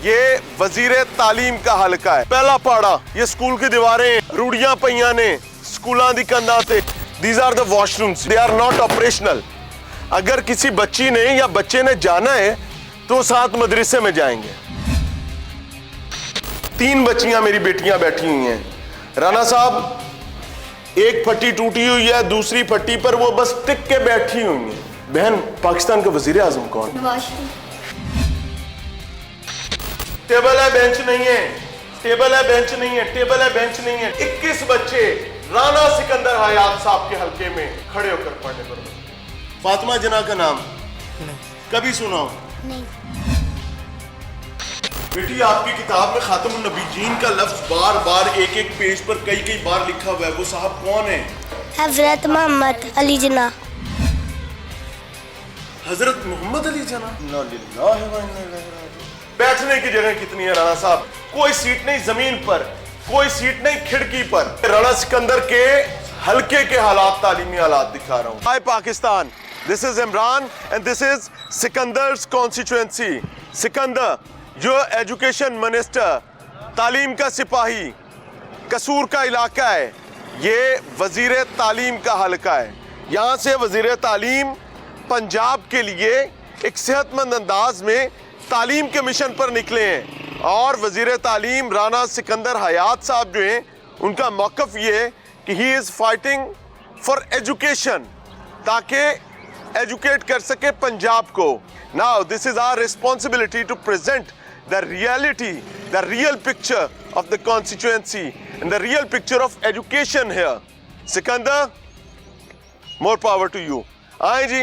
ये वजीरे तालीम का हलका है। पहला पाड़ा, ये स्कूल की दीवारें रूड़ियां पईयां ने स्कूलों दी कंधां ते। These are the washrooms, they are not operational. अगर किसी बच्ची ने या बच्चे ने जाना है तो साथ मदरसे में जाएंगे। 3 बच्चियां मेरी बेटियां बैठी हुई हैं। राना साहब, एक फट्टी टूटी हुई है, दूसरी फट्टी पर वो बस टिक के बैठी हुई है। बहन, पाकिस्तान का वजीर आजम कौन? टेबल है, बेंच नहीं है। टेबल है, बेंच नहीं है। टेबल है, बेंच नहीं है। 21 बच्चे राना सिकंदर हयात साहब के हल्के में खड़े होकर पढ़ने पर। फातिमा जना का नाम नहीं कभी सुना हो? नहीं। बेटी, आपकी किताब में खातमुन नबीयीन का लफ्ज बार बार एक एक पेज पर कई कई बार लिखा हुआ है। वो साहब कौन है? हजरत मोहम्मद अली जना। हजरत मोहम्मद अली जना। बैठने की जगह कितनी है राणा साहब? कोई सीट नहीं जमीन पर, कोई सीट नहीं खिड़की पर। राणा सिकंदर के हल्के के हालात, तालीमी हालात दिखा रहा हूं। Hi Pakistan, this is Imran and this is Sikandar's constituency. Sikandar जो एजुकेशन मिनिस्टर, तालीम का सिपाही, कसूर का इलाका है। ये वजीर तालीम का हल्का है। यहाँ से वजीर तालीम पंजाब के लिए एक सेहतमंद अंदाज में तालीम के मिशन पर निकले हैं। और वजीर तालीम राना सिकंदर हयात साहब जो हैं, उनका मौक़िफ़ ये है कि he is fighting for education, ताकि एजुकेट कर सके पंजाब को। Now this is our responsibility to present the reality, the real picture of the constituency and the real picture of education here. Sikandar, more power to you. आए जी,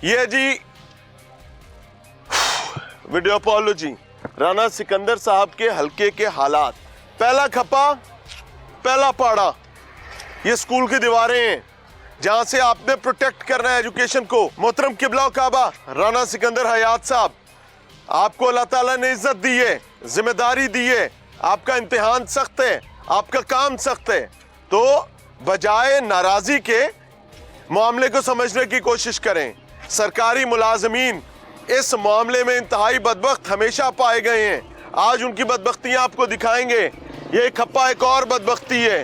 ये जी video apology, Rana Sikandar साहब के हल्के के हालात। पहला खपा, पहला पाड़ा, ये स्कूल की दीवारें हैं जहां से आपने प्रोटेक्ट करना है एजुकेशन को। मोहतरम किबला काबा राना सिकंदर हयात साहब, आपको अल्लाह ताला ने इज्जत दी है, जिम्मेदारी दी है, आपका इम्तिहान सख्त है, आपका काम सख्त है, तो बजाय नाराजी के मामले को समझने की कोशिश करें। सरकारी मुलाजमीन इस मामले में इंतहाई बदबख्त हमेशा पाए गए हैं। आज उनकी बदबख्तियां आपको दिखाएंगे। ये खप्पा एक और बदबख्ती है।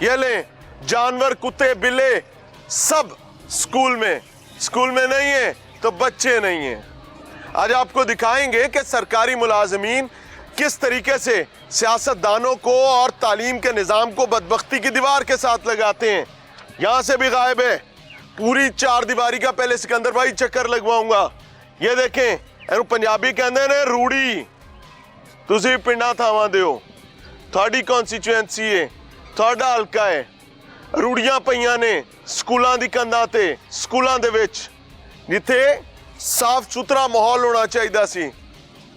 ये लें, जानवर, कुत्ते, बिल्ले सब स्कूल में नहीं है तो बच्चे नहीं हैं। आज आपको दिखाएंगे कि सरकारी मुलाजमीन किस तरीके से सियासतदानों को और तालीम के निज़ाम को बदबख्ती की दीवार के साथ लगाते हैं। यहाँ से भी गायब है। पूरी 4 दीवारी का पहले सिकंदर भाई चक्कर लगवाऊंगा। ये देखें, एनु पंजाबी कहते ने रूड़ी, तुसी पिंडा थावां दिओ, थोड़ी कॉन्स्टिट्यूएंसी है, थोड़ा हल्का है। रूड़ियां पईयां ने स्कूलों दी कंधां ते, स्कूलों दे विच जिथे साफ सुथरा माहौल होना चाहिए सी।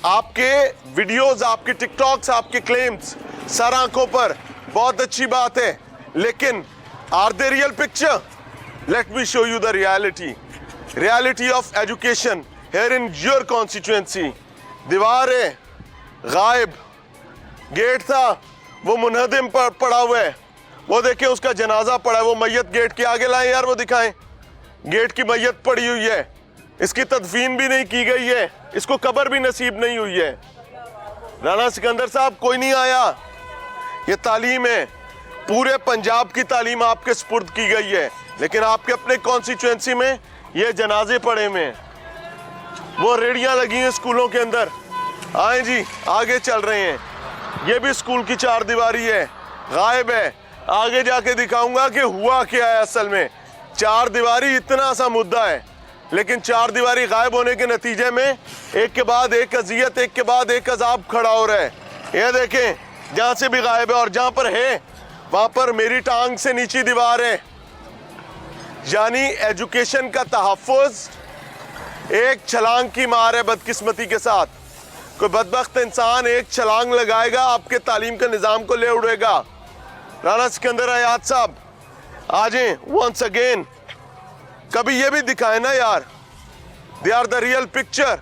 आपके वीडियोस, आपके टिकटॉक्स, आपके क्लेम्स सर आंखों पर, बहुत अच्छी बात है, लेकिन are they real picture? Let me show you the reality of education here in your constituency. दीवारें गायब, गेट था वो मुनहदिम पर पड़ा हुआ है। वो देखें, उसका जनाजा पड़ा है। वो मैयत गेट के आगे लाएं यार, वो दिखाएं। गेट की मैयत पड़ी हुई है, इसकी तदफीन भी नहीं की गई है, इसको कब्र भी नसीब नहीं हुई है। राना सिकंदर साहब, कोई नहीं आया। ये तालीम है, पूरे पंजाब की तालीम आपके सुपुर्द की गई है, लेकिन आपके अपने कॉन्स्टिट्यूएंसी में ये जनाजे पड़े हुए हैं। वो रेडियां लगी हैं स्कूलों के अंदर। आए जी, आगे चल रहे हैं। ये भी स्कूल की 4 दीवारी है, गायब है। आगे जाके दिखाऊंगा कि हुआ क्या है असल में। 4 दीवारी इतना सा मुद्दा है, लेकिन 4 दीवारी गायब होने के नतीजे में एक के बाद एक अजियत, एक के बाद एक अजाब खड़ा हो रहा है। ये देखें, जहाँ से भी गायब है और जहाँ पर है वहाँ पर मेरी टांग से नीचे दीवार है। यानी एजुकेशन का तहफ़्फ़ुज़ एक छलांग की मार है बदकिस्मती के साथ। कोई बदबख्त इंसान एक छलांग लगाएगा, आपके तालीम के निज़ाम को ले उड़ेगा। राना सिकंदर हयात साहब, आ जाएं वंस अगेन। कभी ये भी दिखाए ना यार, they are the real picture.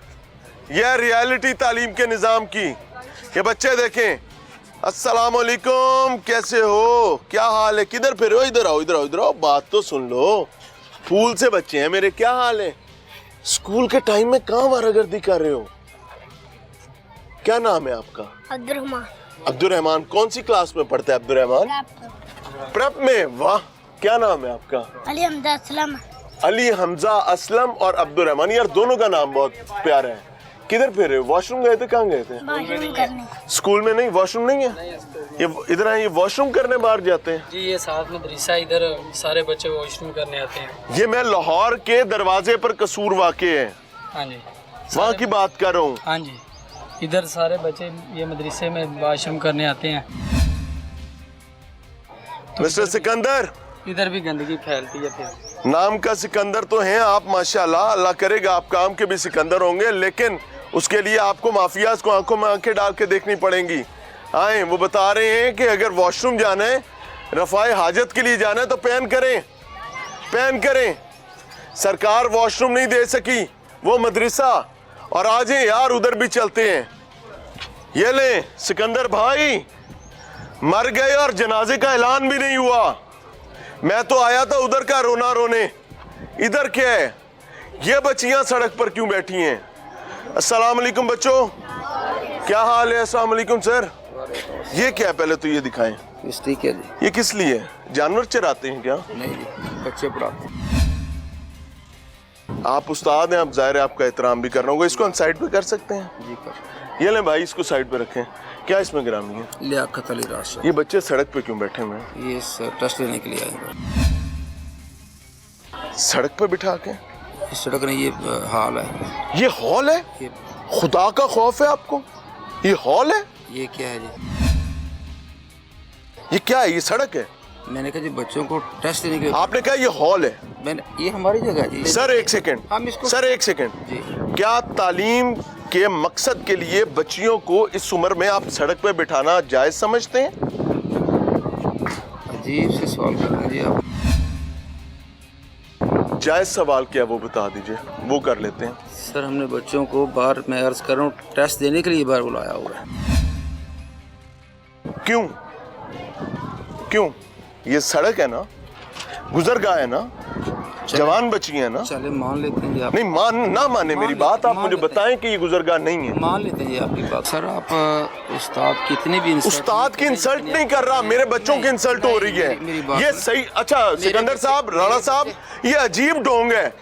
यह रियलिटी तालीम के निज़ाम की। ये बच्चे देखें, अस्सलाम वालेकुम, कैसे हो, क्या हाल है, किधर फिर हो? इधर आओ, इधर आओ, इधर आओ, बात तो सुन लो। फूल से बच्चे हैं मेरे, क्या हाल है? स्कूल के टाइम में कहाँ वारागर्दी कर रहे हो? क्या नाम है आपका? अब्दुर्रहमान। अब्दुर्रहमान। कौन सी क्लास में पढ़ते हैं अब्दुर्रहमान? प्रेप में। वाह, क्या नाम है आपका? अली हमजा असलम। अली हमजा असलम और अब्दुर्रहमान, यार दोनों का नाम बहुत प्यारा है। किधर फिर वॉशरूम गए थे? कहाँ गए थे? वॉशरूम करने। स्कूल में नहीं, वॉशरूम नहीं है? ये इधर आए, ये वॉशरूम करने बाहर जाते हैं जी। ये साथ मदरसा, इधर सारे बच्चे वॉशरूम करने आते हैं। ये मैं लाहौर के दरवाजे पर कसूर वाक़े है, हाँ जी, वहाँ की बात कर रहा हूँ। हाँ जी, इधर सारे बच्चे ये मदरसे में वॉशरूम करने आते हैं। तो मिस्टर सिकंदर, इधर भी गंदगी फैलती है। फिर नाम का सिकंदर तो हैं आप माशाल्लाह, अल्लाह करेगा आप काम के भी सिकंदर होंगे, लेकिन उसके लिए आपको माफियाज को आंखों में आंखें डाल के देखनी पड़ेंगी। आए, वो बता रहे हैं कि अगर वॉशरूम जाना है, रफ़ाए हाजत के लिए जाना है तो पैन करें, पैन करें। सरकार वॉशरूम नहीं दे सकी, वो मदरसा, और आ जाए यार उधर भी चलते हैं। ये ले सिकंदर भाई, मर गए और जनाजे का ऐलान भी नहीं हुआ। मैं तो आया था उधर का रोना रोने, इधर क्या है? ये बच्चियां सड़क पर क्यों बैठी हैं? अस्सलाम वालेकुम बच्चों, क्या हाल है? अस्सलाम वालेकुम सर। ये क्या है, पहले तो ये दिखाएं। ठीक है जी। ये किस लिए है? जानवर चराते हैं क्या? नहीं जी, बच्चे पढ़ाते हैं। आप उस्ताद हैं, आप जाहिर है आपका एहतराम भी करना होगा। इसको हम साइड पे कर सकते हैं? जी कर। ये लें भाई, इसको साइड पे रखें। क्या इसमें गिरामी है? लियाकत अली राशिद। ये बच्चे सड़क पे क्यों बैठे हुए हैं? ये टेस्ट लेने के लिए आए हैं। सड़क पे बिठा के? इस सड़क ने ये हाल है। ये हॉल है? ये खुदा का खौफ है आपको? ये हॉल है? ये क्या है जी? ये क्या है? ये सड़क है? मैंने कहा जी बच्चों को टेस्ट देने के लिए। आपने कहा ये हॉल है? मैंने, ये हमारी जगह है जी। सर एक सेकंड, हम इसको सर एक सेकंड, जी। क्या तालीम के मकसद के लिए बच्चियों को इस उम्र में आप सड़क पे बिठाना जायज समझते हैं? अजीब से सवाल कर रहे हैं जी आप। जायज सवाल क्या वो बता दीजिए, वो कर लेते हैं। सर हमने बच्चों को बाहर, मैं अर्ज कर रहा हूँ, टेस्ट देने के लिए बाहर बुलाया हुआ है। क्यों? क्यों? ये सड़क है ना, गुजरगाह है ना, जवान बच्ची है ना। चले मान लेते हैं जी आप। नहीं मान ना माने मेरी बात, आप मुझे बताएं कि ये गुजरगाह नहीं है। मान लेते हैं जी आपकी बात। सर आप उस्ताद कितने भी उस्ताद की इंसल्ट नहीं कर रहा, मेरे बच्चों की इंसल्ट हो रही है। ये सही? अच्छा सिकंदर साहब, राणा साहब, ये अजीब ढोंग है।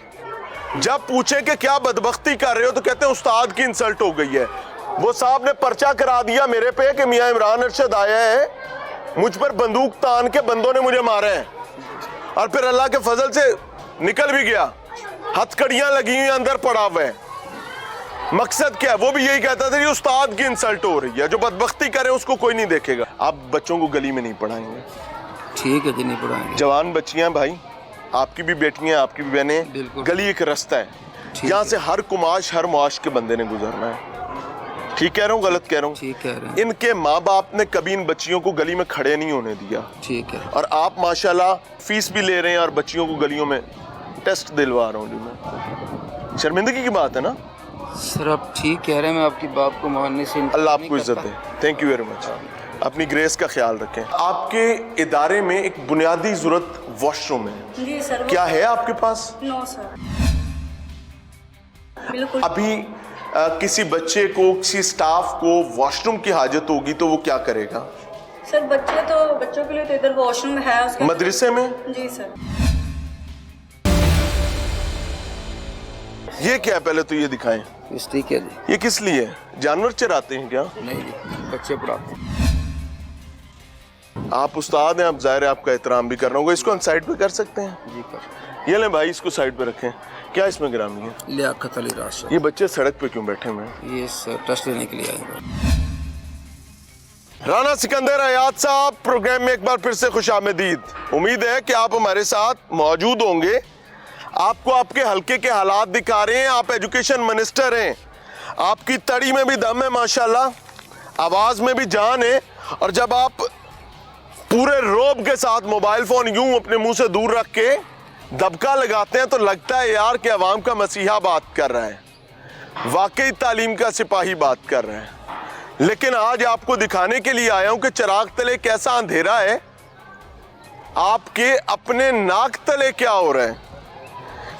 जब पूछे कि क्या बदबख्ती कर रहे हो तो कहते हैं उस्ताद की इंसल्ट हो गई है। वो साहब ने पर्चा करा दिया मेरे पे कि मियां इमरान अरशद आया है, मुझ पर बंदूक तान के बंदों ने मुझे मारा है, और फिर अल्लाह के फजल से निकल भी गया, हथकड़ियां लगी हुई अंदर पड़ा हुआ है। मकसद क्या है? वो भी यही कहता था कि उस्ताद की इंसल्ट हो रही है, जो बदबख्ती करे उसको कोई नहीं देखेगा। आप बच्चों को गली में नहीं पढ़ाएंगे? ठीक है जी, नहीं पढ़ाएंगे। जवान बच्चियां भाई, आपकी भी बेटियां, आपकी भी बहनें, बिल्कुल। गली एक रास्ता है, यहाँ से हर कुमाश, हर मुआश के बंदे ने गुजरना है। ठीक कह रहा हूँ, गलत कह रहा हूँ? ठीक कह रहे हैं। इनके माँ बाप ने कभी इन बच्चियों को गली में खड़े नहीं होने दिया, ठीक है। और आप माशाल्लाह फीस भी ले रहे हैं और बच्चियों को गलियों में टेस्ट दिलवा रहा हूँ जी मैं। शर्मिंदगी की बात है ना? सर आप ठीक कह रहे हैं, मैं आपकी बात को मानने से अल्लाह आपको इज्जत दे। Thank you very much. अपनी ग्रेस का ख्याल रखें। आपके इदारे में एक बुनियादी जरूरत वॉशरूम है जी सर। क्या है आपके पास? नो सर, बिल्कुल। अभी किसी बच्चे को, किसी स्टाफ को वॉशरूम की हाजत होगी तो वो क्या करेगा? सर बच्चों के लिए तो इधर वॉशरूम है उसका। मदरसे में? जी सर। ये क्या है, पहले तो ये दिखाएं। ठीक है जी। ये किस लिए है? जानवर चराते हैं क्या? नहीं जी, बच्चे पढ़ाते हैं। आप उस्ताद हैं, आप जाहिर है आपका एहतराम भी करना होगा। इसको हम साइड पे कर सकते हैं? जी कर। ये लें भाई, इसको साइड पे रखें। क्या इसमें गिरामी है? लियाकत अली राशिद। ये बच्चे सड़क पे क्यों बैठे हुए हैं? ये टेस्ट लेने के लिए आए हैं। राना सिकंदर अयाद साहब, प्रोग्राम में एक बार फिर से खुशामदीद। उम्मीद है कि आप हमारे साथ मौजूद होंगे। आपको आपके हल्के के हालात दिखा रहे हैं। आप एजुकेशन मिनिस्टर हैं, आपकी तड़ी में भी दम है माशाल्लाह, आवाज़ में भी जान है, और जब आप पूरे रोब के साथ मोबाइल फ़ोन यूं अपने मुंह से दूर रख के दबका लगाते हैं तो लगता है यार कि अवाम का मसीहा बात कर रहा है, वाकई तालीम का सिपाही बात कर रहा है। लेकिन आज आपको दिखाने के लिए आया हूं कि चिराग तले कैसा अंधेरा है, आपके अपने नाक तले क्या हो रहा है।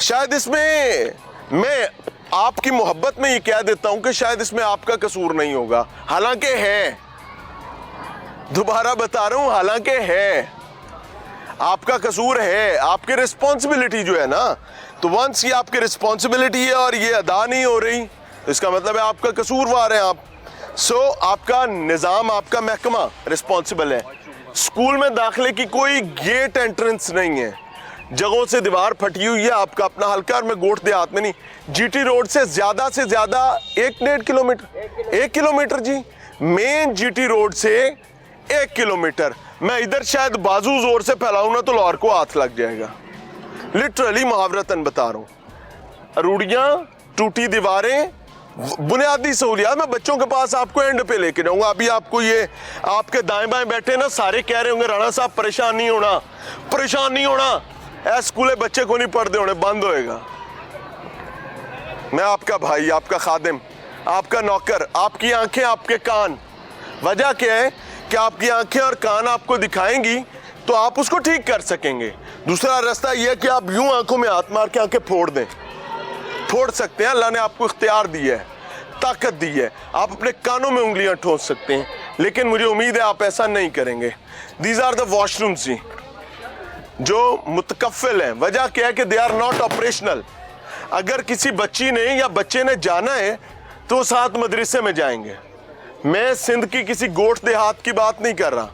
शायद इसमें मैं आपकी मोहब्बत में ये कह देता हूं कि शायद इसमें आपका कसूर नहीं होगा, हालांकि है। दोबारा बता रहा हूं, हालांकि है, आपका कसूर है, आपकी रिस्पॉन्सिबिलिटी जो है ना, तो वंस ये आपकी रिस्पॉन्सिबिलिटी है और ये अदा नहीं हो रही तो इसका मतलब है आपका कसूरवार है आप। आपका निज़ाम, आपका महकमा रिस्पॉन्सिबल है। स्कूल में दाखिले की कोई गेट एंट्रेंस नहीं है, जगहों से दीवार फटी हुई है, आपका अपना हल्का, और मैं गोट देहात में नहीं, जीटी रोड से ज्यादा 1.5 किलोमीटर, 1 किलोमीटर जी, मेन जीटी रोड से 1 किलोमीटर। मैं इधर शायद बाजू जोर से फैलाऊं ना तो लाहौर को हाथ लग जाएगा, लिटरली मुहावरतन बता रहा हूं। अरूड़ियां, टूटी दीवारें, बुनियादी सहूलियात। मैं बच्चों के पास आपको एंड पे लेके जाऊंगा। अभी आपको ये आपके दाएं बाएं बैठे ना सारे कह रहे होंगे राणा साहब परेशान नहीं होना, परेशान नहीं होना, ऐसे स्कूले बच्चे को नहीं पढ़ते होने, बंद होएगा। मैं आपका भाई, आपका खादिम, आपका नौकर, आपकी आंखें, आपके कान। वजह क्या है कि आपकी आंखें और कान आपको दिखाएंगी तो आप उसको ठीक कर सकेंगे। दूसरा रास्ता यह है कि आप यूं आंखों में हाथ मार के आंखें फोड़ दें, फोड़ सकते हैं। अल्लाह ने आपको इख्तियार दी है, ताकत दी है, आप अपने कानों में उंगलियां ठोस सकते हैं, लेकिन मुझे उम्मीद है आप ऐसा नहीं करेंगे। दीज आर द वॉशरूम्स जी, जो मुतकफ़िल हैं। वजह क्या है कि दे आर नॉट ऑपरेशनल। अगर किसी बच्ची ने या बच्चे ने जाना है तो साथ मदरसे में जाएंगे। मैं सिंध की किसी गोट देहात की बात नहीं कर रहा,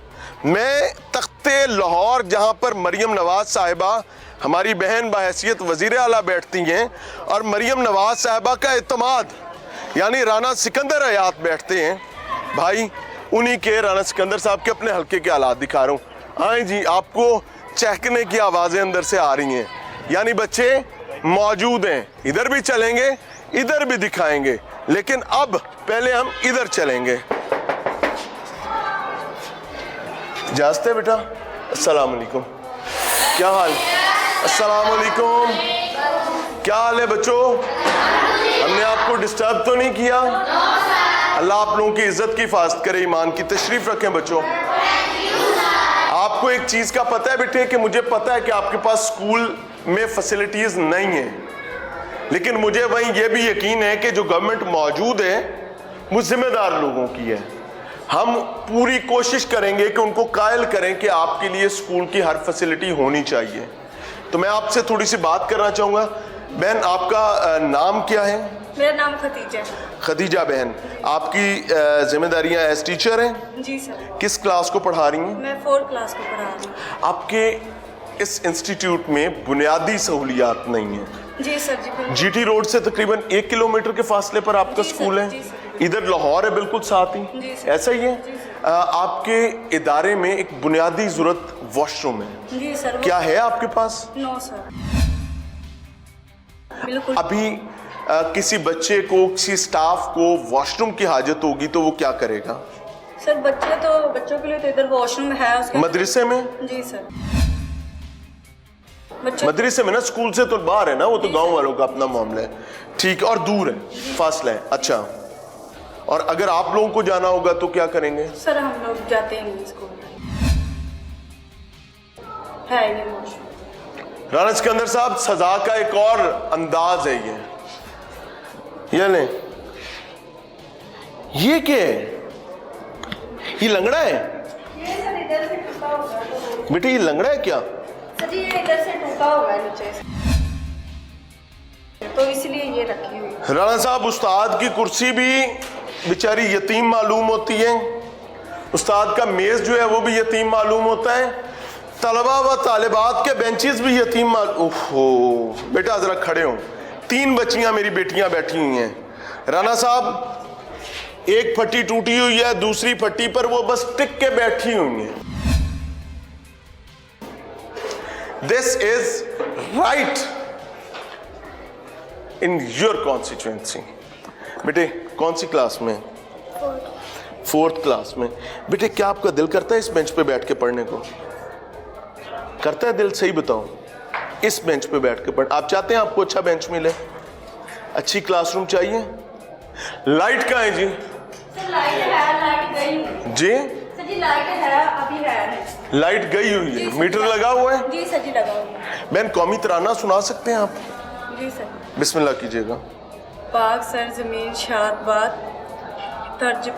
मैं तख्ते लाहौर जहां पर मरियम नवाज साहिबा हमारी बहन बहैसियत वजीर आला बैठती हैं और मरियम नवाज साहिबा का इत्तमाद यानी राना सिकंदर हयात बैठते हैं, भाई उन्हीं के राना सिकंदर साहब के अपने हल्के के हालात दिखा रहा हूँ। आए जी, आपको चहकने की आवाज़ें अंदर से आ रही हैं, यानी बच्चे मौजूद हैं। इधर भी चलेंगे, इधर भी दिखाएंगे, लेकिन अब पहले हम इधर चलेंगे। इजाज़त है बेटा? अस्सलाम वालेकुम, क्या हाल? अस्सलाम वालेकुम, क्या हाल है बच्चों? हमने आपको डिस्टर्ब तो नहीं किया? अल्लाह आप लोगों की इज्जत की हिफाजत करे, ईमान की। तशरीफ रखें बच्चों। आपको एक चीज का पता है बेटे कि मुझे पता है कि आपके पास स्कूल में फैसिलिटीज नहीं है, लेकिन मुझे वहीं यह भी यकीन है कि जो गवर्नमेंट मौजूद है वो जिम्मेदार लोगों की है। हम पूरी कोशिश करेंगे कि उनको कायल करें कि आपके लिए स्कूल की हर फैसिलिटी होनी चाहिए। तो मैं आपसे थोड़ी सी बात करना चाहूँगा। बहन, आपका नाम क्या है? मेरा नाम खदीजा। खदीजा बहन, आपकी जिम्मेदारियां एज टीचर हैं? जी सर। किस क्लास को पढ़ा रही हैं? मैं 4th क्लास को पढ़ा रही हूँ। आपके इस इंस्टीट्यूट में बुनियादी सहूलियात नहीं है? जी सर जी। जीटी रोड से तकरीबन 1 किलोमीटर के फासले पर आपका स्कूल है। इधर लाहौर है बिल्कुल साथ ही, ऐसा ही है। आपके इदारे में एक बुनियादी जरूरत वॉशरूम है। जी सर। क्या है आपके पास? नो सर, बिल्कुल। अभी किसी बच्चे को, किसी स्टाफ को वॉशरूम की हाजत होगी तो वो क्या करेगा? सर बच्चों के लिए तो इधर वॉशरूम है उसके मदरसे में? जी सर। मदरसे में ना, स्कूल से तो बाहर है ना, वो तो गांव वालों का अपना मामला है। ठीक है, और दूर है, फासला है। अच्छा, और अगर आप लोगों को जाना होगा तो क्या करेंगे? सर हम लोग जाते हैं स्कूल है ये वॉशरूम। राना सिकंदर साहब, सजा का एक और अंदाज है ये ले, ये क्या है? ये लंगड़ा है? ये सर इधर से टूटा होगा बेटे, ये लंगड़ा है क्या? सर जी, ये इधर से टूटा हुआ है नीचे से, तो इसलिए ये रखी हुई है। राना साहब, उस्ताद की कुर्सी भी बेचारी यतीम मालूम होती है, उस्ताद का मेज जो है वो भी यतीम मालूम होता है, तलबा व तालिबात के बेंचेस भी यतीम ओहो बेटा जरा खड़े हो। 3 बच्चियां मेरी बेटियां बैठी हुई हैं। राना साहब, एक फट्टी टूटी हुई है, दूसरी फट्टी पर वो बस टिक के बैठी हुई है। This is right in your constituency. बेटे, कौन सी क्लास में? 4th क्लास में। बेटे, क्या आपका दिल करता है इस बेंच पे बैठ के पढ़ने को? करता है दिल? सही बताओ, इस बेंच पे बैठ के पढ़, आप चाहते हैं आपको अच्छा बेंच मिले, अच्छी क्लासरूम चाहिए? लाइट कहाँ है जी? सर लाइट है, लाइट गई जी? सर जी लाइट है, अभी है। लाइट गई हुई है, मीटर लगा हुआ है? जी सर जी, लगा हुआ है। बहन, कौमी तराना सुना सकते हैं आप? जी सर। बिस्मिल्लाह कीजिएगा। पाक सर ज़मीन शाद बात तर्ज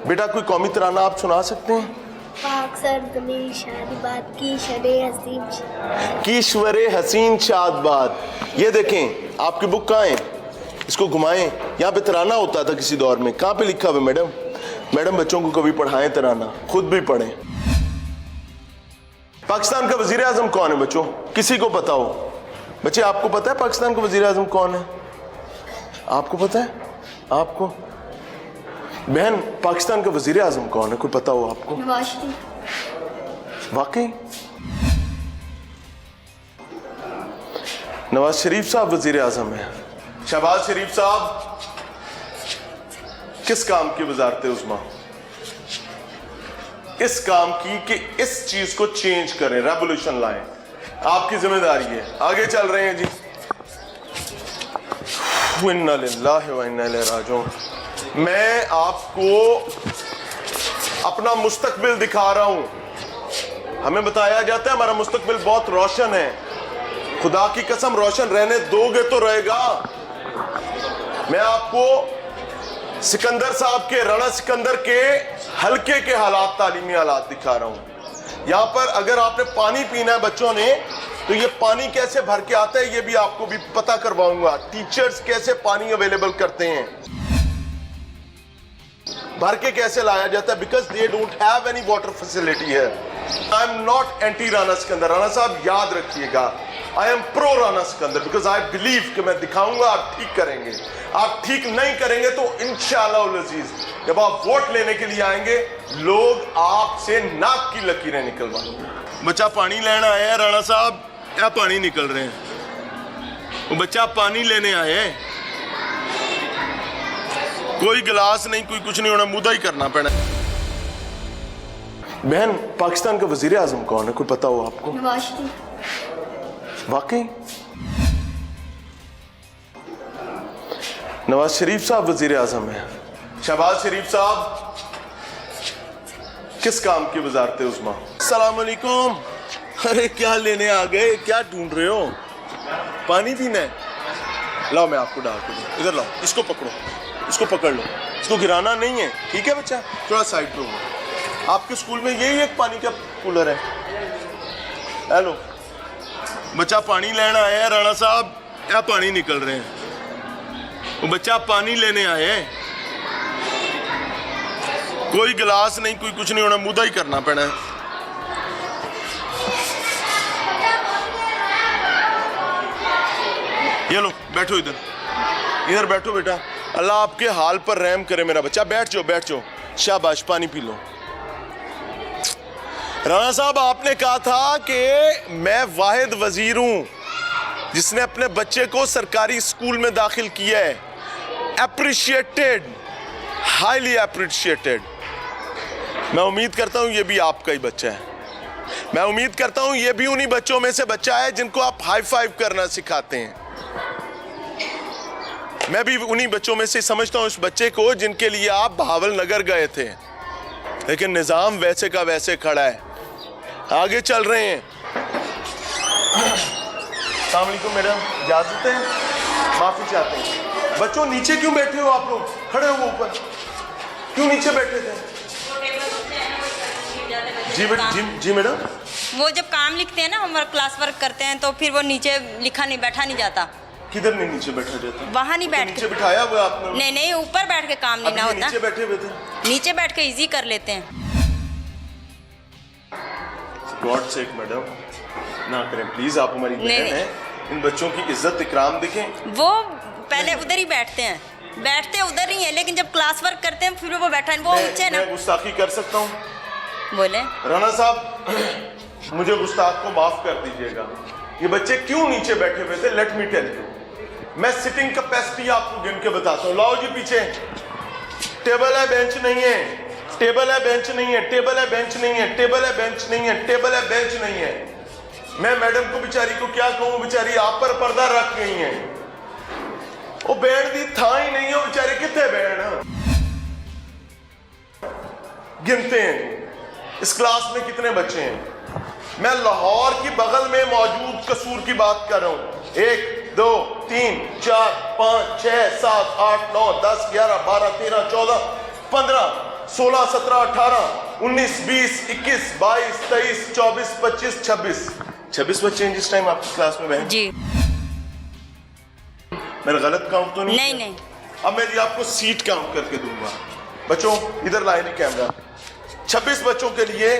बेटा कोई कौमी तराना आप सुना सकते हैं? पाक सर जमीन शादी बात की शरे हसीब कीश्वरे हसीन शाद बात। ये देखें आपकी बुक कहाँ है, इसको घुमाएं। यहाँ पे तराना होता था किसी दौर में, कहाँ पे लिखा हुआ मैडम? मैडम बच्चों को कभी पढ़ाएं तराना, खुद भी पढ़ें। पाकिस्तान का वजीर आजम कौन है बच्चों? किसी को पता हो? बच्चे आपको पता है पाकिस्तान का वजीर आजम कौन है? आपको पता है? आपको बहन पाकिस्तान का वजीर आजम कौन है, कोई पता हो आपको? नवाज शरीफ। वाकई नवाज शरीफ साहब वजीर आजम है। शहबाज शरीफ साहब किस काम की वजारत उज़्मा? इस काम की कि इस चीज को चेंज करें, रेवोल्यूशन लाएं, आपकी जिम्मेदारी है। आगे चल रहे हैं जी। इन्ना लिल्लाहि व इन्ना इलैहि राजिऊन। मैं आपको अपना मुस्तकबिल दिखा रहा हूं। हमें बताया जाता है हमारा मुस्तकबिल बहुत रोशन है। खुदा की कसम रोशन रहने दोगे तो रहेगा। मैं आपको सिकंदर साहब के, राणा सिकंदर के हल्के के हालात, तालीमी हालात दिखा रहा हूं। यहां पर अगर आपने पानी पीना है बच्चों ने, तो ये पानी कैसे भर के आता है ये भी आपको भी पता करवाऊंगा। टीचर्स कैसे पानी अवेलेबल करते हैं, भर के कैसे लाया जाता है, because they don't have any water facility है। I am not anti Rana Sikandar. Rana साहब याद रखिएगा, I am pro Rana Sikandar, because I believe कि मैं दिखाऊंगा आप ठीक करेंगे। आप ठीक नहीं करेंगे तो इंशाअल्लाह अज़ीज जब आप वोट लेने के लिए आएंगे लोग आपसे नाक की लकीरें निकलवाएंगे। बच्चा पानी लेना आया है राणा साहब, क्या पानी निकल रहे हैं? वो बच्चा पानी लेने आए हैं, कोई गिलास नहीं, कोई कुछ नहीं, होना मुद्दा ही करना पड़ा। बहन पाकिस्तान का वजीर आजम कौन है, कोई पता हो आपको? नवाज शरीफ। वाकई नवाज शरीफ साहब वजीर आजम है। शहबाज शरीफ साहब किस काम की वजारत उज़्मा? अस्सलाम वालेकुम। अरे क्या लेने आ गए, क्या ढूंढ रहे हो? पानी पीना है? लाओ मैं आपको डाल के दूं। इधर लाओ, इसको पकड़ो, इसको पकड़ लो, इसको गिराना नहीं है, ठीक है बच्चा? थोड़ा साइड पे हो। आपके स्कूल में यही एक पानी का कूलर है। हेलो बच्चा पानी लेना आया है राणा साहब, क्या पानी निकल रहे हैं? वो बच्चा पानी लेने आए हैं, कोई गिलास नहीं, कोई कुछ नहीं, होना मुद्दा ही करना पड़ा है। ये लो बैठो, इधर बैठो बेटा। अल्लाह आपके हाल पर रहम करे मेरा बच्चा। बैठ जाओ, बैठ जाओ, शाबाश, पानी पी लो। राणा साहब आपने कहा था कि मैं वाहिद वजीर हूं जिसने अपने बच्चे को सरकारी स्कूल में दाखिल किया है। Appreciated, highly appreciated. मैं उम्मीद करता हूं ये भी आपका ही बच्चा है। मैं उम्मीद करता हूं ये भी उन्हीं बच्चों में से बच्चा है जिनको आप हाई फाइव करना सिखाते हैं। मैं भी उन्हीं बच्चों में से समझता हूं इस बच्चे को जिनके लिए आप बहावल नगर गए थे, लेकिन निजाम वैसे का वैसे खड़ा है। आगे चल रहे हैं। अस्सलाम वालेकुम मैडम, इजाजत है? माफी चाहते हैं। बच्चों नीचे क्यों बैठे हो आप लोग? खड़े हो ऊपर, क्यों नीचे बैठे थे? जी मैडम। वो जब काम लिखते हैं ना, होमवर्क क्लास वर्क करते हैं, तो फिर वो नीचे लिखा नहीं, बैठा नहीं जाता। किधर नहीं नीचे बैठा जाता? वहाँ नहीं बैठ नीचे बिठाया हुआ आपने? नहीं नहीं, ऊपर बैठ के काम नहीं ना होता। नीचे बैठे हुए थे? नीचे बैठ के इजी कर लेते हैं। गॉड सेक मैडम ना करें प्लीज, आप हमारी बहन हैं। इन बच्चों की इज्जत इकराम देखें। वो पहले उधर ही बैठते हैं, बैठते उधर ही है, लेकिन जब क्लास वर्क करते हैं फिर वो बैठा है, वो नीचे ना। मैं गुस्ताखी कर सकता हूँ? बोले राणा साहब मुझे गुस्ताख को माफ कर दीजिएगा। ये बच्चे क्यों नीचे बैठे हुए थे, लेट मी टेल यू। मैं सिटिंग कैपेसिटी आपको गिन के बताता हूँ। लाओ जी पीछे। टेबल है, बेंच नहीं है, टेबल है, बेंच नहीं है, टेबल है, बेंच नहीं है, टेबल है, बेंच नहीं है, टेबल है, बेंच नहीं है। मैं मैडम को बेचारी को क्या कहूँ, बेचारी आप पर पर्दा रख गई है। वो बैठ दी था ही नहीं हो, बेचारे कितने बैठ। गिनते हैं इस क्लास में कितने बच्चे हैं। मैं लाहौर की बगल में मौजूद कसूर की बात कर रहा हूं। 1 2 3 4 5 6 7 8 9 10 11 12 13 14 15 16 17 18 19 20 21 22 23 24 25 26 बच्चे हैं जिस टाइम आपकी क्लास में बहन? जी मैंने गलत काउंट तो नहीं नहीं किया? नहीं अब मैं जी आपको सीट काउंट करके दूंगा। बच्चों इधर लाए नहीं कैमरा। 26 बच्चों के लिए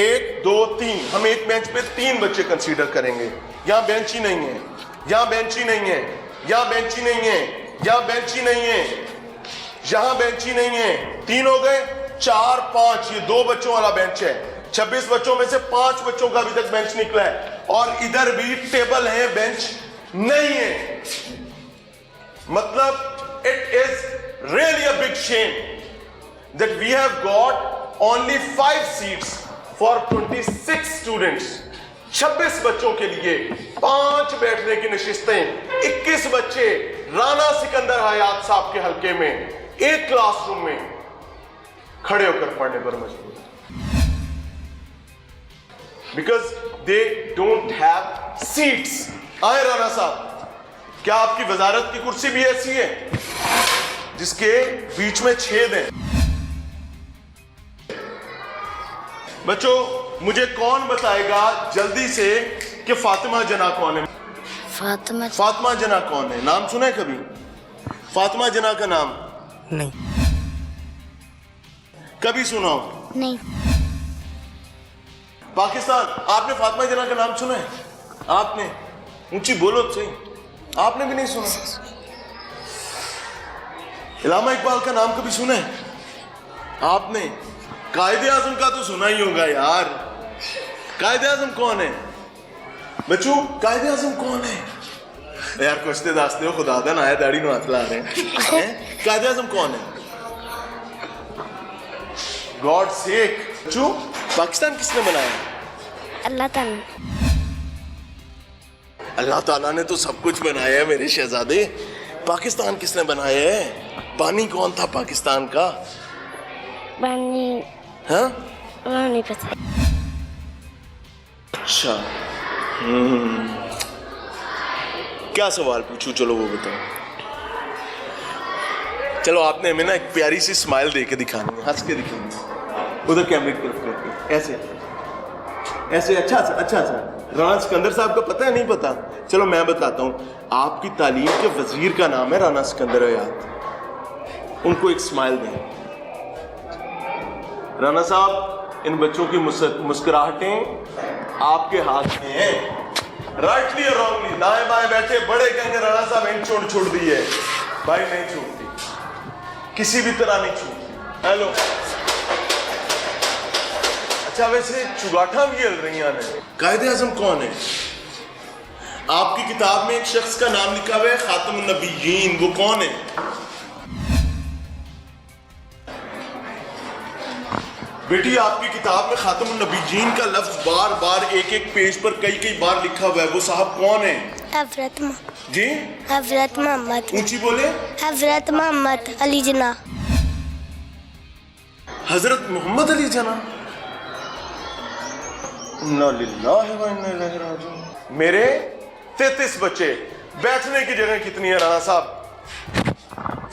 1 2 3 हम एक बेंच पे 3 बच्चे कंसीडर करेंगे। यहाँ बेंच ही नहीं है, यहाँ बेंच ही नहीं है, यहाँ बेंच ही नहीं है, यहाँ बेंच ही नहीं है, यहाँ बेंच ही नहीं है। 3 हो गए, 4 5 ये 2 बच्चों वाला बेंच है। 26 बच्चों में से 5 बच्चों का अभी तक बेंच निकला है और इधर भी टेबल है, बेंच नहीं है। मतलब it is really a big shame that we have got only 5 seats for 26 students. 26 बच्चों के लिए 5 बैठने की नशिस्तें, 21 बच्चे राना सिकंदर हयात साहब के हलके में एक क्लासरूम में खड़े होकर पढ़ने पर मजबूर, because they don't have seats. आए राना साहब, क्या आपकी वजारत की कुर्सी भी ऐसी है जिसके बीच में छेद है? बच्चों मुझे कौन बताएगा जल्दी से कि फातिमा जना कौन है? फातिमा जना कौन है? नाम सुना है कभी फातिमा जना का नाम? नहीं। कभी सुना हो? नहीं। पाकिस्तान, आपने फातिमा जना का नाम सुना है? आपने? ऊंची बोलो तो सही। आपने भी नहीं सुना? इलामा इकबाल का नाम कभी सुना है आपने? कायदे आजम का तो सुना ही होगा यार। कायदे आजम कौन है बच्चों? कायदे आजम कौन है यार? कुछ दास्ते हो खुदा दा ना दाढ़ी नु हाथ ला रहे हैं। कायदे आजम कौन है? गॉड सेक बच्चों, पाकिस्तान किसने बनाया? अल्लाह ताला। अल्लाह ताला ने तो सब कुछ बनाया है मेरे शहजादे। पाकिस्तान किसने बनाया है? पानी कौन था पाकिस्तान का? पानी हाँ नहीं पता। अच्छा क्या सवाल पूछूं? चलो वो बताओ। चलो आपने हमें ना एक प्यारी सी स्माइल दे के दिखानी है, हंस के दिखानी है। उधर कैमरे की तरफ करके ऐसे ऐसे। अच्छा राना सिकंदर साहब का पता है? नहीं पता? चलो मैं बताता हूँ। आपकी तालीम के वजीर का नाम है राना सिकंदर हयात। उनको एक स्माइल दें। राना साहब, इन बच्चों की मुस्कुराहटें आपके हाथ में हैं। राइटली और रॉन्गली, दाएं बाएं बैठे बड़े कहेंगे राना साहब इन छोड़ दी है। भाई नहीं छूटती, किसी भी तरह नहीं छूटती। हेलो। अच्छा वैसे चुगाठा भी हिल रही हैं। कायदे आजम कौन है? आपकी किताब में एक शख्स का नाम लिखा हुआ है खातमुन नबीयीन, वो कौन है? बेटी आपकी किताब में खातमुन नबीयीन का लफ्ज बार बार एक पेज पर कई बार लिखा हुआ है, वो साहब कौन है? हजरत जी? हजरत मोहम्मद। ऊंची बोले। हजरत मोहम्मद अली जना। हजरत मोहम्मद अली जना। इन्ना लिल्लाहि व इन्ना इलैहि राजिऊन। मेरे 33 बच्चे, बैठने की जगह कितनी है राना साहब?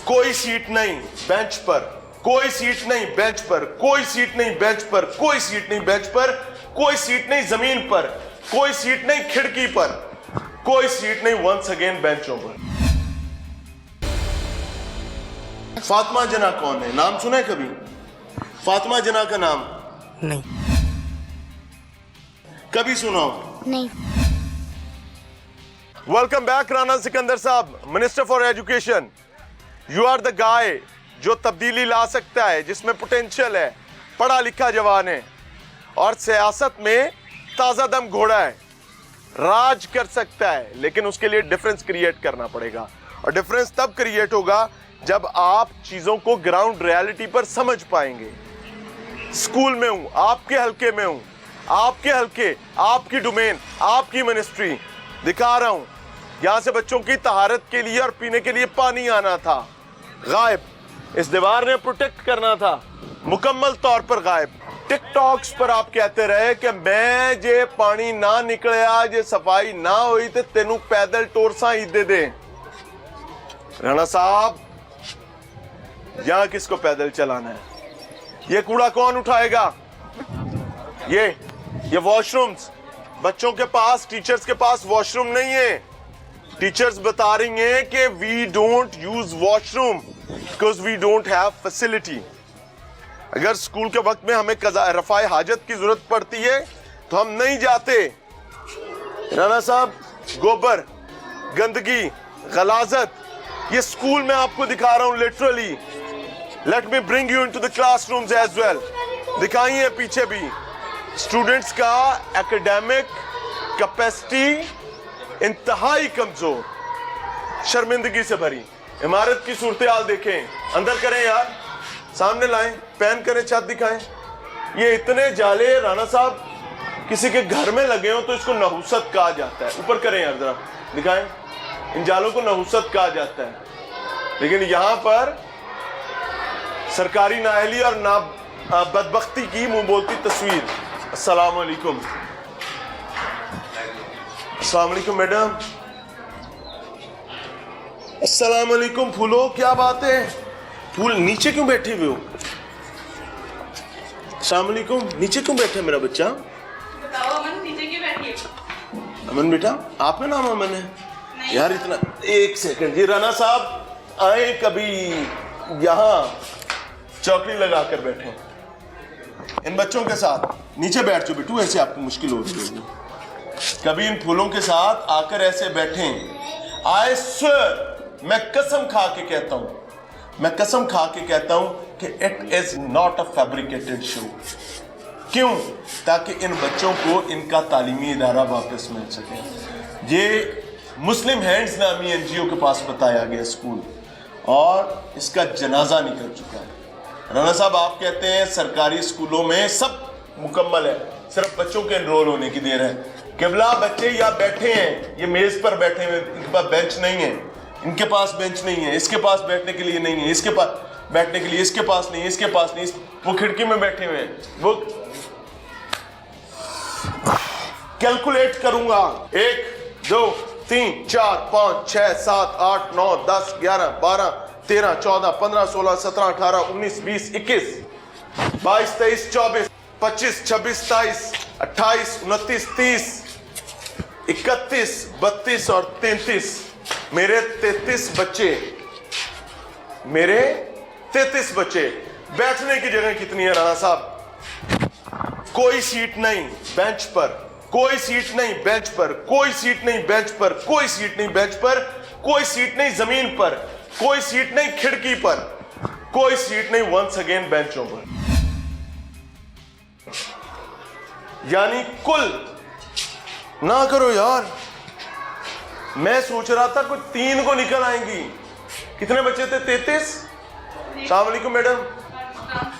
कोई सीट नहीं बेंच पर, कोई सीट नहीं बेंच पर, कोई सीट नहीं बेंच पर, कोई सीट नहीं बेंच पर, कोई सीट नहीं जमीन पर, कोई सीट नहीं खिड़की पर, कोई सीट नहीं वंस अगेन बेंचों पर। फातिमा जना कौन है? नाम सुना है कभी फातिमा जना का नाम? नहीं। कभी सुना हो? नहीं। वेलकम बैक राना सिकंदर साहब, minister for education. You are the guy जो तब्दीली ला सकता है, जिसमें पोटेंशियल है, पढ़ा लिखा जवान है और सियासत में ताज़ा दम घोड़ा है, राज कर सकता है। लेकिन उसके लिए डिफरेंस क्रिएट करना पड़ेगा और डिफरेंस तब क्रिएट होगा जब आप चीज़ों को ग्राउंड रियलिटी पर समझ पाएंगे। स्कूल में हूँ, आपके हल्के में हूँ, आपके हल्के, आपकी डोमेन, आपकी मिनिस्ट्री दिखा रहा हूँ। यहाँ से बच्चों की तहारत के लिए और पीने के लिए पानी आना था, गायब। इस दीवार ने प्रोटेक्ट करना था, मुकम्मल तौर पर गायब। टिकटॉक्स पर आप कहते रहे कि मैं जे पानी ना निकलिया, जे सफाई ना हुई तो तेनू पैदल टोरसा ईद दे दे। राणा साहब, यहां किसको पैदल चलाना है? ये कूड़ा कौन उठाएगा? ये वॉशरूम्स, बच्चों के पास, टीचर्स के पास वॉशरूम नहीं है। टीचर्स बता रही हैं कि we don't use washroom because we don't have facility. अगर स्कूल के वक्त में हमें रफ़ाए हाजत की जरूरत पड़ती है तो हम नहीं जाते। राणा साहब, गोबर, गंदगी, गलाजत, ये स्कूल में आपको दिखा रहा हूं literally. Let me bring you into the classrooms as well. दिखाइए पीछे भी स्टूडेंट्स का एकेडमिक कैपेसिटी इंतहाई कमजोर, शर्मिंदगी से भरी। इमारत की सूरत हाल देखें, अंदर करें यार, सामने लाएं, पैन करें, छत दिखाएं। ये इतने जाले राणा साहब किसी के घर में लगे हो तो इसको नहुसत कहा जाता है। ऊपर करें यार, जरा दिखाएं, इन जालों को नहुसत कहा जाता है। लेकिन यहां पर सरकारी नाअहली और ना बदबख्ती की मुंह बोलती तस्वीर। अस्सलाम वालेकुम। अस्सलाम वालेकुम मैडम। अस्सलाम वालेकुम फूलो, क्या बात है? फूल नीचे क्यों बैठे हुए हो? अस्सलाम वालेकुम, नीचे क्यों बैठे मेरा बच्चा? बताओ अमन, नीचे क्यों बैठी है? अमन बेटा, आपका नाम अमन है? यार इतना, एक सेकंड जी। राणा साहब आए कभी यहाँ चौकड़ी लगाकर बैठे इन बच्चों के साथ। नीचे बैठ जाओ बेटू, ऐसे आपको मुश्किल हो रही होगी। कभी इन फूलों के साथ आकर ऐसे बैठे। आई स्वेयर, मैं कसम खा के कहता हूं, मैं कसम खा के कहता हूं कि it is not a fabricated show. क्यों? ताकि इन बच्चों को इनका तालीमी इदारा वापस मिल सके। ये मुस्लिम हैंड्स नामी एनजीओ के पास बताया गया स्कूल, और इसका जनाजा निकल चुका है। राणा साहब, आप कहते हैं सरकारी स्कूलों में सब मुकम्मल है, सिर्फ बच्चों के एनरोल होने की देर है। केवला बच्चे यहाँ बैठे हैं, ये मेज पर बैठे हुए, इनके पास बेंच नहीं है, इनके पास बेंच नहीं है, इसके पास बैठने के लिए नहीं है, इसके पास बैठने के लिए, इसके पास नहीं, इसके पास नहीं, वो खिड़की में बैठे हुए हैं। वो कैलकुलेट करूंगा, 1 2 3 4 5 6 7 8 9 10 11 12 13 14 15 16 17 18 19 20 21 22 23 24 25 26 27 28 29 30 31 32 और 33। मेरे 33 बच्चे, मेरे 33 बच्चे। बैठने की जगह कितनी है राणा साहब? कोई सीट नहीं बेंच पर, कोई सीट नहीं बेंच पर, कोई सीट नहीं बेंच पर, कोई सीट नहीं बेंच पर, कोई सीट नहीं जमीन पर, कोई सीट नहीं खिड़की पर, कोई सीट नहीं वंस अगेन बेंचों पर। यानी कुल ना करो यार, मैं सोच रहा था कुछ 3 को निकल आएंगी। कितने बच्चे थे? 33। अस्सलाम वालेकुम मैडम,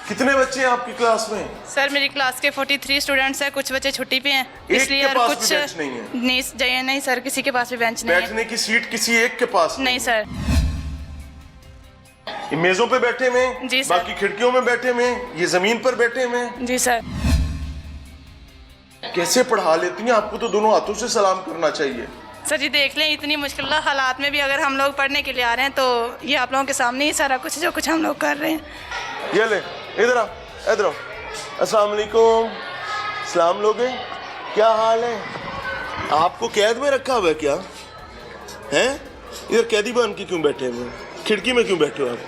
कितने बच्चे हैं आपकी क्लास में? सर मेरी क्लास के 43 स्टूडेंट्स हैं, कुछ बच्चे छुट्टी पे हैं, इसलिए एक के पास कुछ भी बेंच नहीं है? नहीं सर, किसी के पास भी बेंच नहीं है। बैठने की सीट किसी एक के पास नहीं सर। ये मेजों पे बैठे हुए, जी सर। बाकी खिड़कियों में बैठे हुए, ये जमीन पर बैठे हुए। जी सर। कैसे पढ़ा लेती हैं? आपको तो दोनों हाथों से सलाम करना चाहिए। सर जी देख लें, इतनी मुश्किल हालात में भी अगर हम लोग पढ़ने के लिए आ रहे हैं तो ये आप लोगों के सामने ही सारा कुछ जो कुछ हम लोग कर रहे हैं। ये ले, इधर आओ, इधर आओ। अस्सलाम वालेकुम। सलाम लोगे, क्या हाल है? आपको कैद में रखा हुआ है क्या? हैं? इधर कैदी बन के क्यों बैठे हुए? खिड़की में क्यों बैठे हो आप?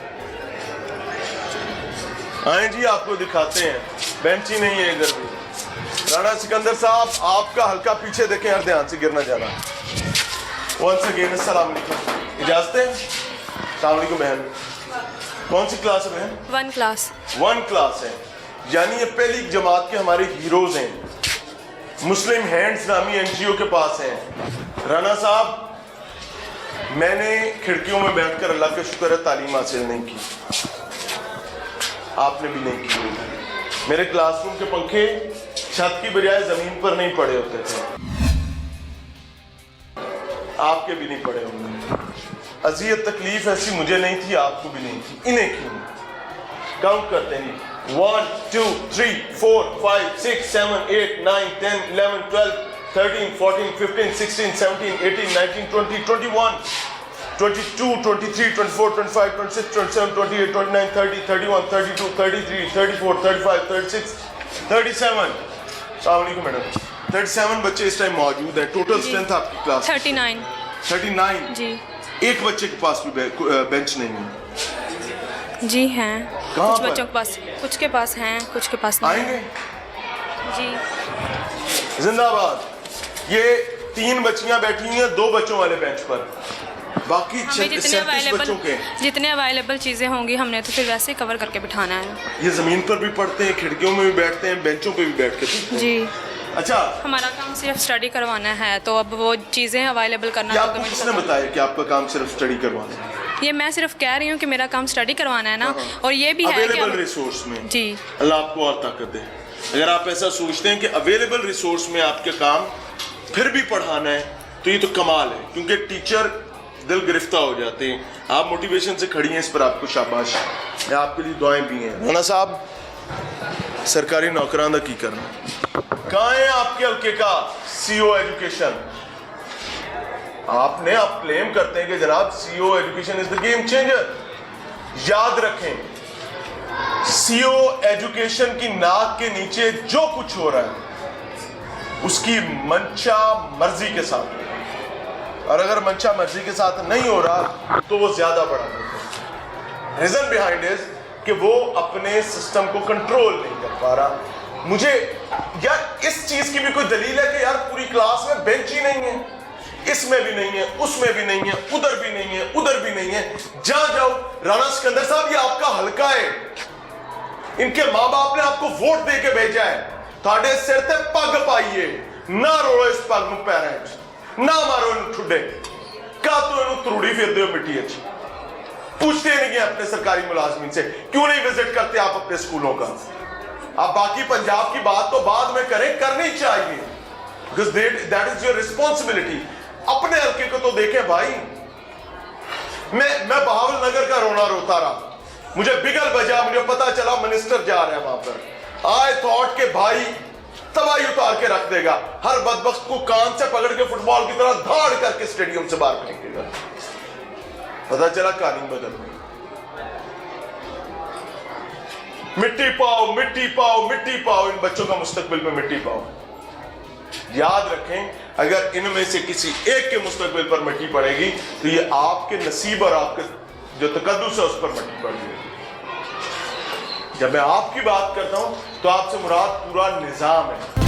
आए जी, आपको दिखाते हैं। बेंच ही नहीं है इधर भी। राणा सिकंदर साहब, आपका हल्का पीछे देखें यार, ध्यान से गिरना जाना। वंस अगेन अस्सलाम वालेकुम। इजाजत है? अस्सलाम वालेकुम बहन। कौन सी क्लास है बहन? 1 क्लास। 1 क्लास है, यानी ये पहली जमात के हमारे हीरोज हैं। मुस्लिम हैंड्स नामी एनजीओ के पास हैं। राणा साहब, मैंने खिड़कियों में बैठकर अल्लाह का शुक्र है तालीम हासिल नहीं की, आपने भी नहीं की। मेरे क्लासरूम के पंखे छत की बजाय जमीन पर नहीं पड़े होते थे, आपके भी नहीं पड़े होंगे। अजियत तकलीफ ऐसी मुझे नहीं थी, आपको भी नहीं थी, इन्हें क्यों? काउंट करते नहीं। 1 2 3 4 5 6 7 8 9 10 11 12 13 14 15 16 17 18 19 20 21 22 23 24 25 26 27 28 29 30 31 32 33 34 35 36 37 अस्सलामुअलैकुम मैडम 37 बच्चे इस टाइम मौजूद हैं। टोटल स्ट्रेंथ आपकी क्लास 39 जी एक बच्चे के पास भी बेंच नहीं है। जी हैं कहाँ कुछ पर? बच्चों के पास, कुछ के पास हैं, कुछ के पास नहीं। आएंगे जी जिंदाबाद। ये 3 बच्चियां बैठी हुई हैं 2 बच्चों वाले बेंच पर, बाकी हमें 37 बच्चों के। जितने अवेलेबल चीज़ें होंगी हमने तो फिर वैसे ही कवर करके बिठाना है। ये जमीन पर भी पढ़ते हैं, खिड़कियों में भी बैठते हैं, बेंचों पे भी बैठ के पढ़ते हैं। जी अच्छा, हमारा काम सिर्फ स्टडी करवाना है, तो अब वो चीज़ें अवेलेबल करना क्या होगा आपको तो किसने बताया कि आपका काम सिर्फ स्टडी करवाना है? ये मैं सिर्फ कह रही हूँ कि मेरा काम स्टडी करवाना है ना, और ये भी है कि अवेलेबल अब- रिसोर्स में जी अल्लाह आपको और ताकत दे। अगर आप ऐसा सोचते हैं कि अवेलेबल रिसोर्स में आपके काम फिर भी पढ़ाना है तो ये तो कमाल है, क्योंकि टीचर दिल गिरफ्ता हो जाते हैं। आप मोटिवेशन से खड़ी हैं, इस पर आपको शाबाश। मैं आपके लिए दुआएं भी हैं। राना साहब सरकारी नौकरान दा की करना, कहाँ है आपके हल्के का सीओ एजुकेशन? आपने आप क्लेम करते हैं कि जनाब CO education is the game changer. याद रखें, सीओ एजुकेशन की नाक के नीचे जो कुछ हो रहा है उसकी मंशा मर्जी के साथ, और अगर मंशा मर्जी के साथ नहीं हो रहा तो वो ज्यादा बड़ा है। रीजन बिहाइंड इज कि वो अपने सिस्टम को कंट्रोल नहीं कर पा रहा। मुझे यार इस चीज की भी कोई दलील है कि यार पूरी क्लास में बेंच ही नहीं है, इसमें भी नहीं है, उसमें भी नहीं है, उधर भी नहीं है, उधर भी नहीं है। जहां जाओ, राणा सिकंदर साहब ये आपका हल्का है, इनके माँ बाप ने आपको वोट दे के भेजा है, थाड़े सिर ते पग पाइए, ना रोड़ो इस पग नूं पैरां च, ना मारो इन ठुडे का तो इन त्रुड़ी फिर दो मिट्टी च। पूछते नहीं अपने सरकारी मुलाजमीन से, क्यों नहीं विजिट करते आप अपने स्कूलों का? आप बाकी पंजाब की बात तो बाद में करें, करनी चाहिए, because that is your responsibility. अपने हल्के को तो देखें भाई। मैं बहावल नगर का रोना रोता रहा, मुझे बिगल बजा, मुझे पता चला मिनिस्टर जा रहे हैं वहां पर। आई थॉट के भाई तबाही उतार के रख देगा, हर बदबख्त को कान से पकड़ के फुटबॉल की तरह धाड़ करके स्टेडियम से बाहर फेंकेगा। पता चला कहानी बदल गई। मिट्टी पाओ, मिट्टी पाओ, मिट्टी पाओ, इन बच्चों का मुस्तकबिल में मिट्टी पाओ। याद रखें, अगर इनमें से किसी एक के मुस्तकबिल पर मिट्टी पड़ेगी तो ये आपके नसीब और आपके जो तकद्दुस है उस पर मिट्टी पड़ेगी। जब मैं आपकी बात करता हूं तो आपसे मुराद पूरा निजाम है।